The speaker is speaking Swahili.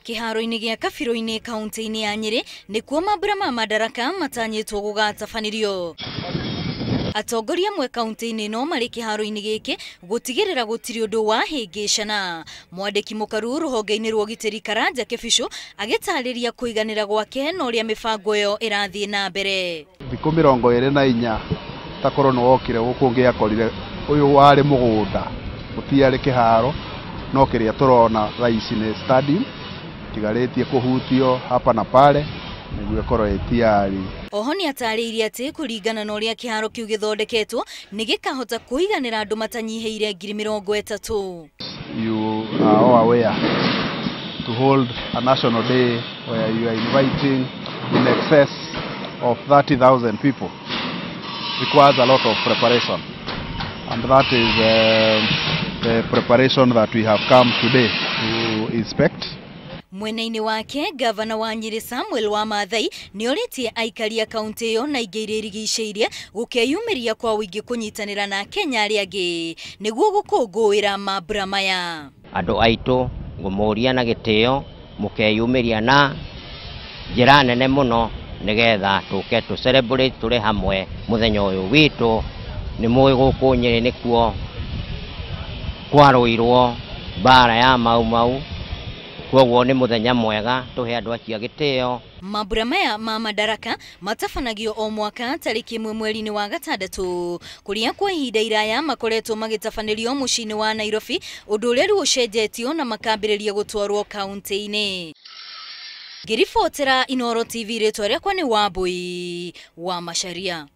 Kiharo-ini gia Kabiru-ini kaunti-ini ya Nyeri nikuo mambura ma Madaraka matanyitwo gugatabanĩrio. Atongoria amwe kaunti-ini no mari kiharo-ini giki gutigirira gutiri undu wahĩngĩcana. Mwandĩki mũkaru rũhonge-inĩ rwa ũgitĩri Karanja Kebisho agĩtarĩria kũiganĩra gwake na ũrĩa mĩbango ĩyo ĩrathiĩ na mbere. Thikũ 24 takorwo no wokire gũkũ ngĩakorire ũyũ warĩ mũgũnda gũtiarĩ kiharo no kĩrĩa tũrona raici nĩ stadium tigarĩtie kũhutio hapa na pale nĩguo ĩkorwo ĩtiari. Oho nĩ atarĩirie atĩ kũringana na ũrĩa kiharo kĩu gĩthondeketwo nĩ gĩkahota kũiganĩra andũ matanyihĩire 30,000. You are all aware to hold a national day where you are inviting in excess of 30,000 people requires a lot of preparation, and that is the preparation that we have come today to inspect. Mwena-ini wake gavana wa Nyeri Samuel wa Maathai nĩorĩtie aikari a kaunti ĩyo na ingĩ iria irigicĩirie gũkeyumĩria kwa wĩingĩ kũnyitanĩra na Kenya arĩa angĩ nĩguo gũkũngũĩra mambura maya. Andũ aitũ ngũmũria na gĩtĩo mũkeyumĩria na njĩra nene mũno nĩgetha tũke tũ celebrate tũrĩ hamwe mũthenya ũyũ witũ. Nĩ mũĩ gũkũ Nyeri nĩkuo kwarũirwo mbara ya mau kwoguo nĩ mũthenya mwega tũhe andũ acio gĩtĩo. Mambura maya ma Madaraka matabanagio o mwaka tarĩki 1 mweri-inĩ wa gatandatũ kũrĩa kwa ihinda iraya makoretwo magĩtabanĩrio mũciĩ-inĩ wa Nairobi, ũndũ ũrĩa rĩu ũcenjetio na makambĩrĩria gũtwarwo kaunti-inĩ. Ngĩribotera Inooro TV rĩtwa rĩakwa nĩ Wambui wa Macharia.